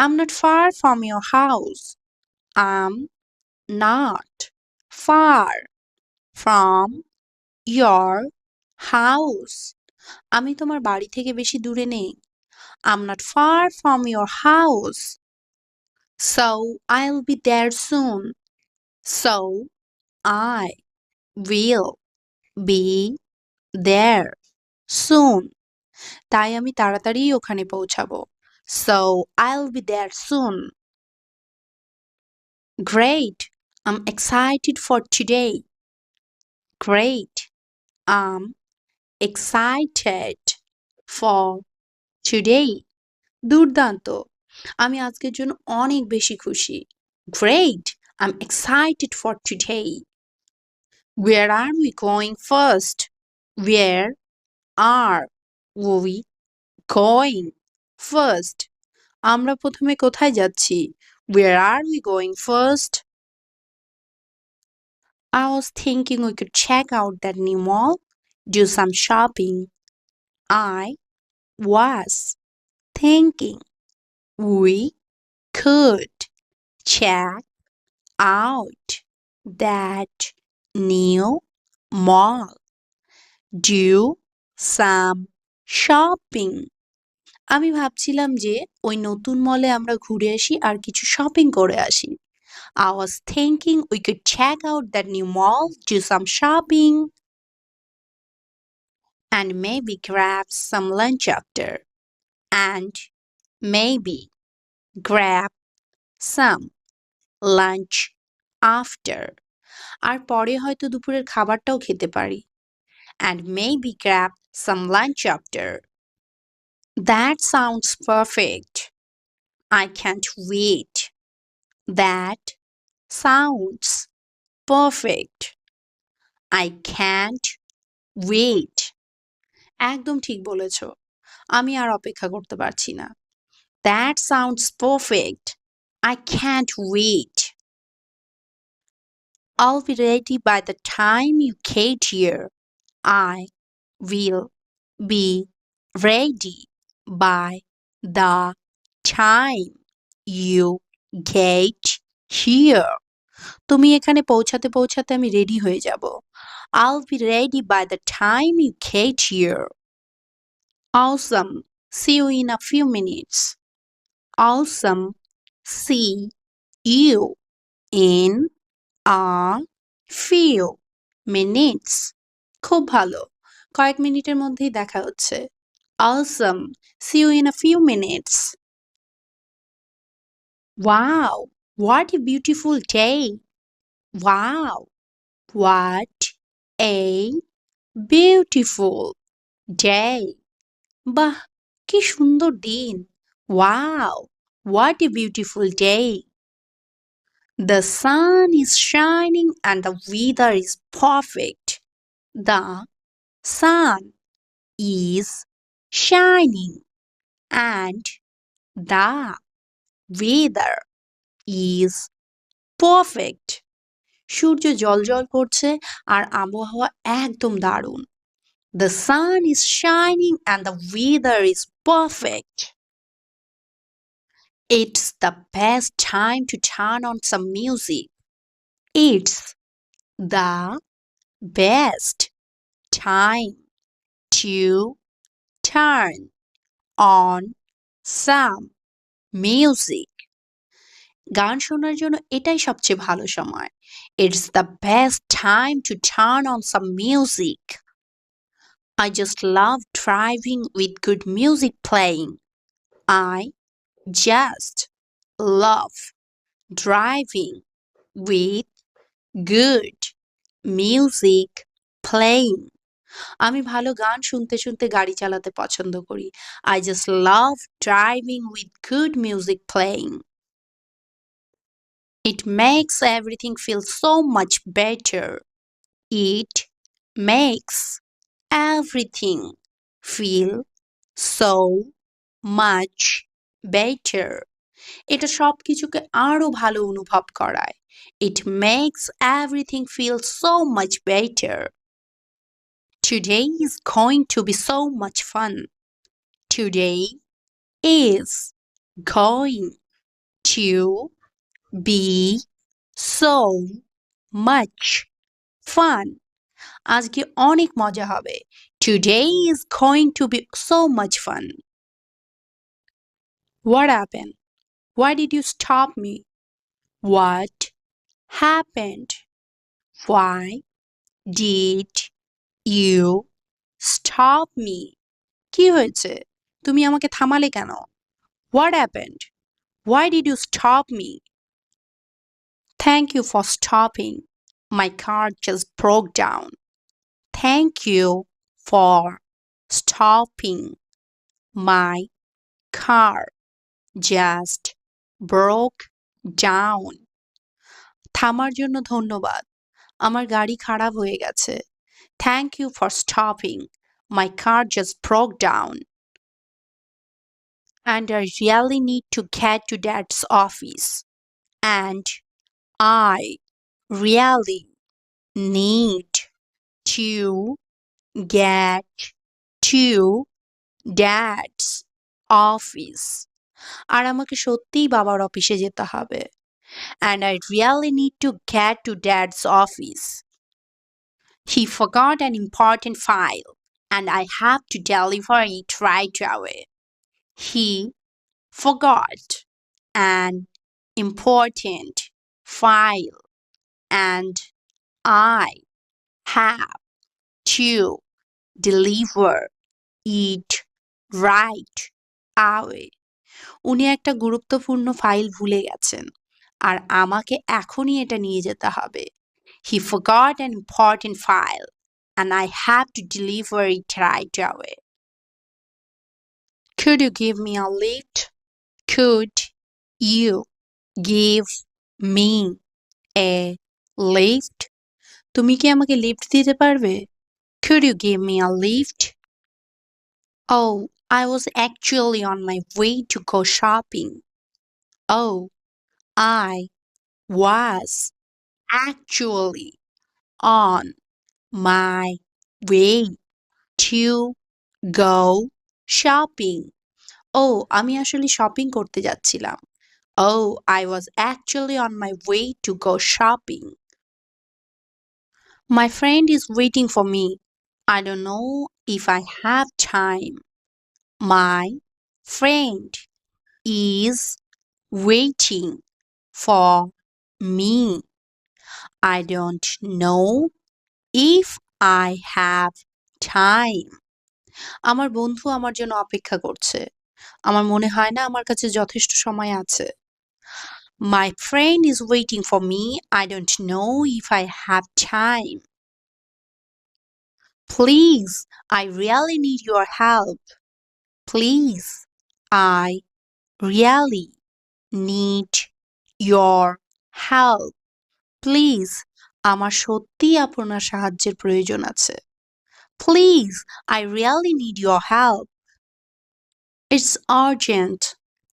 I'm not far from your house. I'm not far from your house. আমি তোমার বাড়ি থেকে বেশি দূরে নেই। I'm not far from your house. So I'll be there soon. So I will be there soon. তাই আমি তাড়াতাড়ি ওখানে পৌঁছাবো। So I'll be there soon. Great. I'm excited for today. Great. I'm excited for today. দুর্দান্ত। আমি আজকের জন্য অনেক বেশি খুশি। Great. I'm excited for today. Where are we going first? Where are we going first? আমরা প্রথমে কোথায় যাচ্ছি? Where are we going first? I was thinking we could check out that new mall, do some shopping. I was thinking we could check out that new mall, do some shopping. আমি ভাবছিলাম যে ওই নতুন মলে আমরা ঘুরে আসি আর কিছু শপিং করে আসি। I was thinking we could check out that new mall, do some shopping, and maybe grab some lunch after. And maybe grab some lunch after. আর পরে হয়তো দুপুরের খাবারটাও খেতে পারি। And maybe grab some lunch after. That sounds perfect. I can't wait. That sounds perfect. I can't wait. একদম ঠিক বলেছ। আমি আর অপেক্ষা করতে পারছি না। That sounds perfect. I can't wait. I'll be ready by the time you get here. I will be ready by the time you get here. তুমি এখানে পৌঁছাতে পৌঁছাতে আমি রেডি হয়ে যাব। I'll be ready by the time you get here. Awesome. See you in a few minutes. Awesome. See you in a few minutes. খুব ভালো। কয়েক মিনিটের মধ্যেই দেখা হচ্ছে। Awesome. See you in a few minutes. Wow. What a beautiful day. Wow. What a beautiful day. বাহ, কি সুন্দর দিন। Wow. What a beautiful day. The sun is shining and the weather is perfect. The sun is shining and the weather is perfect. সূর্য জ্বলজ্বল করছে আর আবহাওয়া একদম দারুণ। The sun is shining and the weather is perfect. It's the best time to turn on some music. It's the best time to turn on some music. গান শোনার জন্য এটাই সবচেয়ে ভালো সময়। It's the best time to turn on some music. I just love driving with good music playing. I just love driving with good music playing. আমি ভালো গান শুনতে শুনতে গাড়ি চালাতে পছন্দ করি। I just love driving with good music playing. It makes everything feel so much better. It makes everything feel so much better. এটা সবকিছুকে আরো ভালো অনুভব করায়। It makes everything feel so much better. Today is going to be so much fun. Today is going to be so much fun. আজকে অনেক মজা হবে. Today is going to be so much fun. What happened? Why did you stop me? What happened? Why did you stop me? কি হয়েছে? তুমি আমাকে থামালে কেন? What happened? Why did you stop me? Thank you for stopping. My car just broke down. Thank you for stopping. My car just broke down. থামার জন্য ধন্যবাদ. আমার গাড়ি খারাপ হয়ে গেছে. Thank you for stopping. My car just broke down. And I really need to get to Dad's office. And I really need to get to Dad's office. আর আমাকে সত্যিই বাবার অফিসে যেতে হবে. And I really need to get to Dad's office. He forgot an important file, and I have to deliver it right away. He forgot an important file, and I have to deliver it right away. উনি একটা গুরুত্বপূর্ণ file ভুলে গেছেন আর আমাকে এখনই এটা নিয়ে যেতে হবে. He forgot an important file and I have to deliver it right away. Could you give me a lift? Could you give me a lift? তুমি কি আমাকে লিফট দিতে পারবে? Could you give me a lift? Oh, I was actually on my way to go shopping. Oh, I was actually on my way to go shopping. Oh, আমি আসলে shopping করতে যাচ্ছিলাম. Oh, I was actually on my way to go shopping. My friend is waiting for me. I don't know if I have time. My friend is waiting for me. I don't know if I have time. আমার বন্ধু আমার জন্য অপেক্ষা করছে. আমার মনে হয় না আমার কাছে যথেষ্ট সময় আছে. My friend is waiting for me. I don't know if I have time. Please, I really need your help. Please, I really need your help. Please, আমার সত্যিই আপনার সাহায্যের প্রয়োজন আছে. Please, I really need your help. It's urgent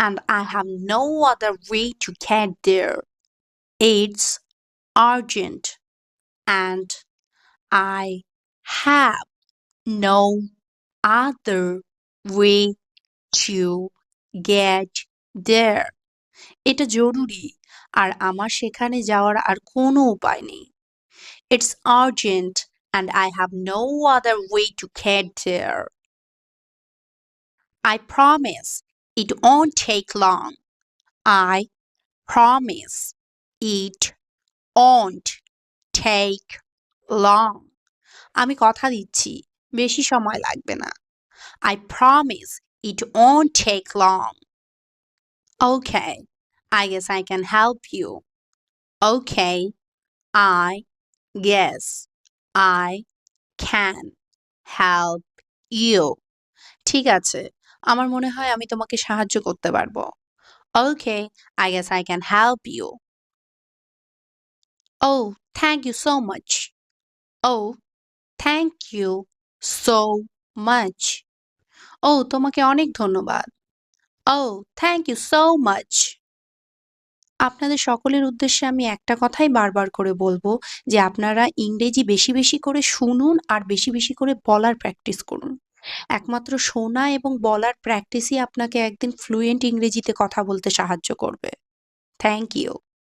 and I have no other way to get there. It's urgent and I have no other way to get there. এটা জরুরি আর আমার সেখানে যাওয়ার আর কোনো উপায় নেই. It's urgent and I have no other way to get there. I promise it won't take long. I promise it won't take long. আমি কথা দিচ্ছি বেশি সময় লাগবে না. I promise it won't take long. Okay, I guess I can help you. Okay, I guess I can help you. ঠিক আছে, আমার মনে হয় আমি তোমাকে সাহায্য করতে পারবো. Okay, I guess I can help you. Oh, thank you so much. Oh, thank you so much. Oh, তোমাকে অনেক ধন্যবাদ. Oh, thank you so much. আপনাদের সকলের উদ্দেশ্যে আমি একটা কথাই বারবার করে বলবো যে আপনারা ইংরেজি বেশি বেশি করে শুনুন আর বেশি বেশি করে বলার প্র্যাকটিস করুন. একমাত্র শোনা এবং বলার প্র্যাকটিসই আপনাকে একদিন ফ্লুয়েন্ট ইংরেজিতে কথা বলতে সাহায্য করবে. Thank you.